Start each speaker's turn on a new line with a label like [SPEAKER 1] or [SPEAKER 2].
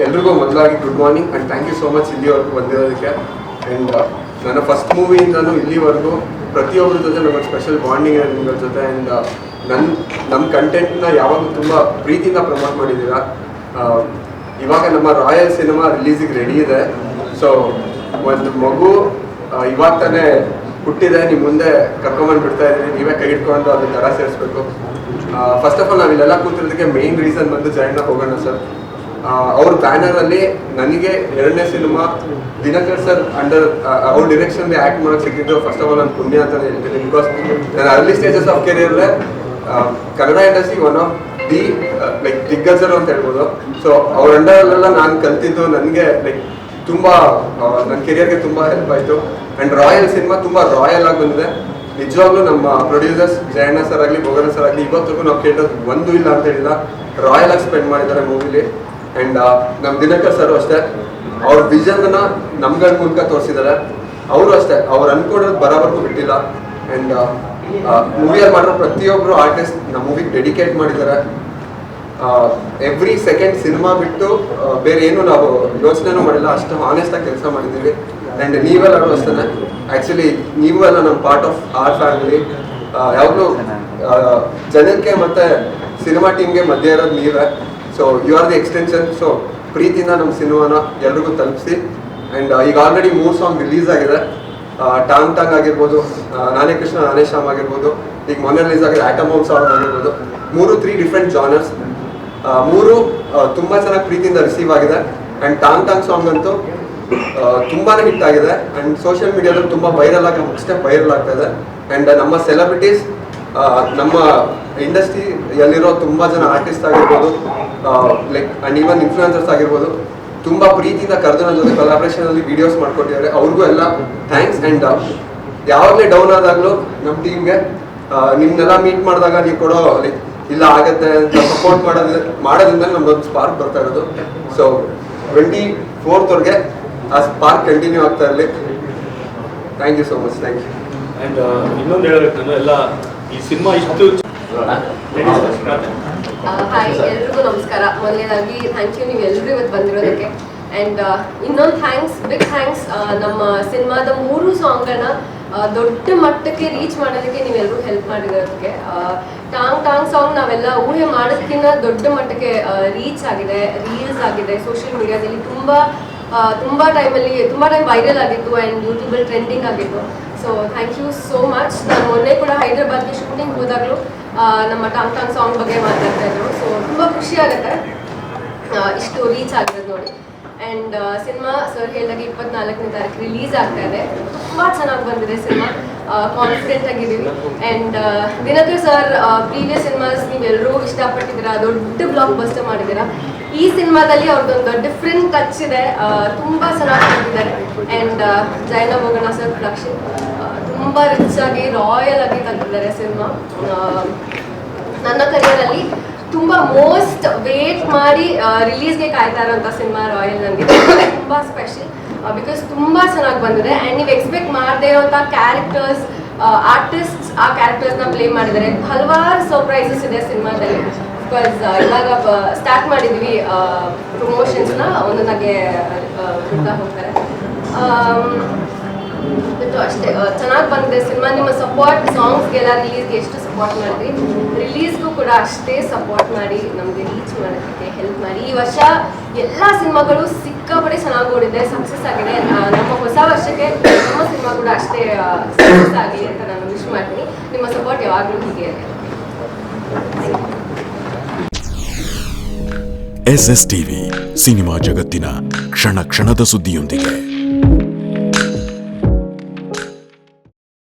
[SPEAKER 1] ಎಲ್ರಿಗೂ ಮೊದಲಾಗಿ good morning and thank you so much ಇಲ್ಲಿವರೆಗೂ ಬಂದಿರೋದಕ್ಕೆ. ಆ್ಯಂಡ್ ನನ್ನ ಫಸ್ಟ್ ಮೂವಿಯಿಂದನೂ ಇಲ್ಲಿವರೆಗೂ ಪ್ರತಿಯೊಬ್ಬರ ಜೊತೆ ನಮಗೆ ಸ್ಪೆಷಲ್ ಬಾಂಡಿಂಗ್ ಇದೆ ನಿಮ್ಗಳ ಜೊತೆ. ಆ್ಯಂಡ್ ನಮ್ಮ ಕಂಟೆಂಟ್ನ ಯಾವಾಗಲೂ ತುಂಬ ಪ್ರೀತಿಯಿಂದ ಪ್ರಮೋಟ್ ಮಾಡಿದ್ದೀರಾ. ಇವಾಗ ನಮ್ಮ ರಾಯಲ್ ಸಿನಿಮಾ ರಿಲೀಸಿಗೆ ರೆಡಿ ಇದೆ. ಸೊ ಒಂದು ಮಗು ಇವಾಗ ತಾನೇ ಹುಟ್ಟಿದೆ, ನಿಮ್ಮ ಮುಂದೆ ಕರ್ಕೊಂಬಂದು ಬಿಡ್ತಾ ಇದ್ದೀನಿ. ನೀವೇ ಕೈ ಇಟ್ಕೊಂಡು ಅದನ್ನ ದರ ಸೇರಿಸ್ಬೇಕು. ಫಸ್ಟ್ ಆಫ್ ಆಲ್ ನಾವು ಇಲ್ಲೆಲ್ಲ ಕೂತಿರೋದಕ್ಕೆ ಮೇನ್ ರೀಸನ್ ಬಂದು ಜಯಣ್ಣ ಹೋಗೋಣ ಸರ್. ಅವ್ರ ಬ್ಯಾನರಲ್ಲಿ ನನಗೆ 2ನೇ ಸಿನಿಮಾ ದಿನಕರ್ ಸರ್ ಅಂಡರ್ ಅವ್ರ ಡಿರೆಕ್ಷನ್ಗೆ ಆ್ಯಕ್ಟ್ ಮಾಡೋಕ್ಕೆ ಸಿಕ್ಕಿದ್ದು ಫಸ್ಟ್ ಆಫ್ ಆಲ್ ನಾನು ಪುಣ್ಯ ಅಂತ ಹೇಳ್ತೀನಿ. ಬಿಕಾಸ್ ನಾನು ಅರ್ಲಿ ಸ್ಟೇಜಸ್ ಆಫ್ ಕೆರಿಯರ್ಲೆ Kannada industry one of the like ದಿಗ್ಗಜರು ಅಂತ ಹೇಳ್ಬೋದು. ಸೊ ಅವ್ರ ಅಂಡರಲ್ಲೆಲ್ಲ ನಾನು ಕಲ್ತಿದ್ದು ನನಗೆ ಲೈಕ್ ತುಂಬ ನನ್ನ ಕೆರಿಯರ್ಗೆ ತುಂಬ ಹೆಲ್ಪ್ ಆಯಿತು. ಆ್ಯಂಡ್ ರಾಯಲ್ ಸಿನಿಮಾ ತುಂಬ ರಾಯಲ್ ಆಗಿ ಬಂದಿದೆ. ನಿಜವಾಗ್ಲೂ ನಮ್ಮ ಪ್ರೊಡ್ಯೂಸರ್ಸ್ ಜಯಣ್ಣ ಸರ್ ಆಗಲಿ ಭೋಗನ ಸರ್ ಆಗಲಿ ಇವತ್ತಿಗೂ ನಾವು ಕೇಳೋದು ಒಂದೂ ಇಲ್ಲ ಅಂತ ಹೇಳಿಲ್ಲ. ರಾಯಲ್ ಆಗಿ ಸ್ಪೆಂಡ್ ಮಾಡಿದ್ದಾರೆ ಮೂವಿಲಿ. ಆ್ಯಂಡ್ ನಮ್ಮ ದಿನಕರ್ ಸರ್ ಅಷ್ಟೇ ಅವ್ರ ವಿಷನ್ನ ನಮ್ಗಳ ಮೂಲಕ ತೋರಿಸಿದ್ದಾರೆ. ಅವರು ಅಷ್ಟೇ ಅವ್ರು ಅನ್ಕೊಂಡಿರೋದು ಬರೋವರೆಗೂ ಬಿಟ್ಟಿಲ್ಲ. ಆ್ಯಂಡ್ ಮೂವಿಯಲ್ಲಿ ಮಾಡಿರೋ ಪ್ರತಿಯೊಬ್ಬರು ಆರ್ಟಿಸ್ಟ್ ನಮ್ಮ ಮೂವಿಗೆ ಡೆಡಿಕೇಟ್ ಮಾಡಿದ್ದಾರೆ. ಎವ್ರಿ ಸೆಕೆಂಡ್ ಸಿನಿಮಾ ಬಿಟ್ಟು ಬೇರೆ ಏನು ನಾವು ಯೋಚನೆನೂ ಮಾಡಿಲ್ಲ, ಅಷ್ಟು ಹಾನೆಸ್ಟಾಗಿ ಕೆಲಸ ಮಾಡಿದ್ದೀವಿ. ಆ್ಯಂಡ್ ನೀವೆಲ್ಲರೂ ಅಷ್ಟೇ. ಆ್ಯಕ್ಚುಲಿ ನೀವು ಎಲ್ಲ ನಮ್ಮ ಪಾರ್ಟ್ ಆಫ್ ಆರ್ ಫ್ಯಾಮಿಲಿ. ಯಾವಾಗಲೂ ಜನಕ್ಕೆ ಮತ್ತು ಸಿನಿಮಾ ಟೀಮ್ಗೆ ಮಧ್ಯೆ ಇರೋದು ನೀವೇ. So you are the extension. So ಪ್ರೀತಿಯಿಂದ ನಮ್ಮ ಸಿನಿಮಾನ ಎಲ್ರಿಗೂ ತಲುಪಿಸಿ. ಆ್ಯಂಡ್ ಈಗ ಆಲ್ರೆಡಿ 3 ಸಾಂಗ್ ರಿಲೀಸ್ ಆಗಿದೆ. ಟಾಂಗ್ ಟಾಂಗ್ ಆಗಿರ್ಬೋದು, ನಾನೇ ಕೃಷ್ಣ ನಾನೇ ಶ್ಯಾಮ್ ಆಗಿರ್ಬೋದು, ಈಗ ಮೊನ್ನೆ ರಿಲೀಸ್ ಆಗಿದೆ ಆಟಮ್ ಬಾಂಬ್ ಸಾಂಗ್ ಆಗಿರ್ಬೋದು. 3 ಡಿಫ್ರೆಂಟ್ ಜಾನರ್ಸ್, 3 ತುಂಬ ಚೆನ್ನಾಗಿ ಪ್ರೀತಿಯಿಂದ ರಿಸೀವ್ ಆಗಿದೆ. ಆ್ಯಂಡ್ ಟಾಂಗ್ ಟಾಂಗ್ ಸಾಂಗ್ ಅಂತೂ ತುಂಬಾ ಹಿಟ್ ಆಗಿದೆ. ಆ್ಯಂಡ್ ಸೋಷಿಯಲ್ ಮೀಡಿಯಾದಲ್ಲಿ ತುಂಬ ವೈರಲ್ ಆಗಿ ಅಷ್ಟೇ ವೈರಲ್ ಆಗ್ತಾ ಇದೆ. ಆ್ಯಂಡ್ ನಮ್ಮ ಸೆಲೆಬ್ರಿಟೀಸ್, ನಮ್ಮ ಇಂಡಸ್ಟ್ರಿಯಲ್ಲಿರೋ ತುಂಬ ಜನ ಆರ್ಟಿಸ್ಟ್ ಆಗಿರ್ಬೋದು, ಲೈಕ್ ಆ್ಯಂಡ್ ಈವನ್ ಇನ್ಫ್ಲುಯೆನ್ಸರ್ಸ್ ಆಗಿರ್ಬೋದು, ತುಂಬ ಪ್ರೀತಿಯಿಂದ ಕರೆದು ನನ್ನ ಜೊತೆ ಕೊಲಾಬ್ರೇಷನಲ್ಲಿ ವೀಡಿಯೋಸ್ ಮಾಡ್ಕೊಟ್ಟಿದ್ದಾರೆ. ಅವ್ರಿಗೂ ಎಲ್ಲ ಥ್ಯಾಂಕ್ಸ್. ಆ್ಯಂಡ್ ಯಾವಾಗಲೇ ಡೌನ್ ಆದಾಗಲೂ ನಮ್ಮ ಟೀಮ್ಗೆ ನಿಮ್ಮನ್ನೆಲ್ಲ ಮೀಟ್ ಮಾಡಿದಾಗ ನೀವು ಕೊಡೋ ಲೈಕ್ ಇಲ್ಲ ಆಗತ್ತೆ ಅಂತ ಸಪೋರ್ಟ್ ಮಾಡೋದ್ರಿಂದ ನಮ್ದೊಂದು ಸ್ಪಾರ್ಕ್ ಬರ್ತಾ ಇರೋದು. ಸೊ 24th ಆ ಸ್ಪಾರ್ಕ್ ಕಂಟಿನ್ಯೂ ಆಗ್ತಾ ಇರಲಿ. Thank you so much. Thank you.
[SPEAKER 2] And ಇನ್ನೊಂದು ಹೇಳಬೇಕು, ಎಲ್ಲ ಈ ಸಿನಿಮಾ ಇಷ್ಟು
[SPEAKER 3] ಹಾಯ್, ಎಲ್ರಿಗೂ ನಮಸ್ಕಾರ. ಮೊದಲನೇದಾಗಿ ಥ್ಯಾಂಕ್ ಯು ನೀವು ಎಲ್ಲರೂ ಇವತ್ತು ಬಂದಿರೋದಕ್ಕೆ. ಆ್ಯಂಡ್ ಇನ್ನೊಂದು ಬಿಗ್ ಥ್ಯಾಂಕ್ಸ್ ನಮ್ಮ ಸಿನಿಮಾದ 3 ಸಾಂಗ್ಗಳನ್ನ ದೊಡ್ಡ ಮಟ್ಟಕ್ಕೆ ರೀಚ್ ಮಾಡೋದಕ್ಕೆ ನೀವೆಲ್ಲರೂ ಹೆಲ್ಪ್ ಮಾಡಿರೋದಕ್ಕೆ. ಟಾಂಗ್ ಟಾಂಗ್ ಸಾಂಗ್ ನಾವೆಲ್ಲ ಊಹೆ ಮಾಡೋದಕ್ಕಿಂತ ದೊಡ್ಡ ಮಟ್ಟಕ್ಕೆ ರೀಚ್ ಆಗಿದೆ, ರೀಲ್ಸ್ ಆಗಿದೆ, ಸೋಷಿಯಲ್ ಮೀಡಿಯಾದಲ್ಲಿ ತುಂಬ ಟೈಮ್ ವೈರಲ್ ಆಗಿತ್ತು ಆ್ಯಂಡ್ ಯೂಟ್ಯೂಬಲ್ಲಿ ಟ್ರೆಂಡಿಂಗ್ ಆಗಿತ್ತು. So thank you so much. ನಾನು ಮೊನ್ನೆ ಕೂಡ ಹೈದ್ರಾಬಾದ್ಗೆ ಶೂಟಿಂಗ್ ಹೋದಾಗಲೂ ನಮ್ಮ ಟಾಂಗ್ ಟಾಂಗ್ ಸಾಂಗ್ ಬಗ್ಗೆ ಮಾತಾಡ್ತಾ ಇದ್ರು. ಸೊ ತುಂಬ ಖುಷಿ ಆಗುತ್ತೆ ಇಷ್ಟು ರೀಚ್ ಆಗಿರೋದು ನೋಡಿ. ಆ್ಯಂಡ್ ಸಿನಿಮಾ ಸರ್ ಹೇಳಿದಾಗ 24ನೇ ತಾರೀಕು ರಿಲೀಸ್ ಆಗ್ತಾ ಇದೆ. ತುಂಬ ಚೆನ್ನಾಗಿ ಬಂದಿದೆ ಸಿನಿಮಾ, ಕಾನ್ಫಿಡೆಂಟ್ ಆಗಿದ್ದೀವಿ. And Dinakar sir previous cinemas ನೀವೆಲ್ಲರೂ ಇಷ್ಟಪಟ್ಟಿದ್ದೀರಾ, ದೊಡ್ಡ ಬ್ಲಾಕ್ ಬಸ್ಟರ್ ಮಾಡಿದ್ದೀರಾ. ಈ ಸಿನಿಮಾದಲ್ಲಿ ಅವ್ರದ್ದೊಂದು ಡಿಫ್ರೆಂಟ್ ಟಚ್ ಇದೆ, ತುಂಬ ಚೆನ್ನಾಗಿ ಬಂದಿದ್ದಾರೆ. And Jayanna Bhoganna sir production ತುಂಬ ರಿಚ್ ಆಗಿ ರಾಯಲ್ ಆಗಿ ತಂದಿದ್ದಾರೆ ಸಿನಿಮಾ. ನನ್ನ ಕರಿಯರಲ್ಲಿ ತುಂಬ ಮೋಸ್ಟ್ ವೇಟ್ ಮಾಡಿ ರಿಲೀಸ್ಗೆ ಕಾಯ್ತಾ ಇರೋಂಥ ಸಿನಿಮಾ ರಾಯಲ್. ನನಗೆ ತುಂಬ ಸ್ಪೆಷಲ್ ಬಿಕಾಸ್ ತುಂಬ ಚೆನ್ನಾಗಿ ಬಂದಿದೆ. ಆ್ಯಂಡ್ ನೀವು ಎಕ್ಸ್ಪೆಕ್ಟ್ ಮಾಡದೇ ಇರೋಂಥ ಕ್ಯಾರೆಕ್ಟರ್ಸ್, ಆರ್ಟಿಸ್ಟ್ಸ್ ಆ ಕ್ಯಾರೆಕ್ಟರ್ಸ್ನ ಪ್ಲೇ ಮಾಡಿದ್ದಾರೆ. ಹಲವಾರು ಸರ್ಪ್ರೈಸಸ್ ಇದೆ ಸಿನಿಮಾದಲ್ಲಿ. ಬಿಕಾಸ್ ಇವಾಗ ಸ್ಟಾರ್ಟ್ ಮಾಡಿದ್ವಿ ಪ್ರಮೋಷನ್ಸ್ನ, ಒಂದೊಂದಾಗೆ ಹುಡ್ತಾ ಹೋಗ್ತಾರೆ. ಅಷ್ಟೇ ಚೆನ್ನಾಗಿ ಬಂದಿದೆ ಸಿನಿಮಾ. ನಿಮ್ಮ ಸಪೋರ್ಟ್ ಸಾಂಗ್ಸ್ಗೆಲ್ಲ ರಿಲೀಸ್ಗೆ ಎಷ್ಟು ಸಪೋರ್ಟ್ ಮಾಡಿದ್ರಿ, ರಿಲೀಸ್ಗೂ ಕೂಡ ಅಷ್ಟೇ ಸಪೋರ್ಟ್ ಮಾಡಿ ನಮಗೆ ರೀಚ್ ಮಾಡೋದಕ್ಕೆ ಹೆಲ್ಪ್ ಮಾಡಿ. ಈ ವರ್ಷ ಎಲ್ಲ ಸಿನಿಮಾಗಳು ಸಿಕ್ಕಾಪಟ್ಟೆ ಚೆನ್ನಾಗಿ ಓಡಿದೆ, ಸಕ್ಸಸ್ ಆಗಿದೆ. ನಮ್ಮ ಹೊಸ ವರ್ಷಕ್ಕೆ ನಮ್ಮ ಸಿನಿಮಾ ಕೂಡ ಅಷ್ಟೇ ಸಕ್ಸಸ್ ಆಗಲಿ ಅಂತ ನಾನು ವಿಶ್ ಮಾಡ್ತೀನಿ. ನಿಮ್ಮ ಸಪೋರ್ಟ್ ಯಾವಾಗಲೂ ಹೀಗೆ ಇರಲಿ.
[SPEAKER 4] SS TV ಸಿನಿಮಾ ಜಗತ್ತಿನ ಕ್ಷಣ ಕ್ಷಣದ ಸುದ್ದಿಯೊಂದಿಗೆ.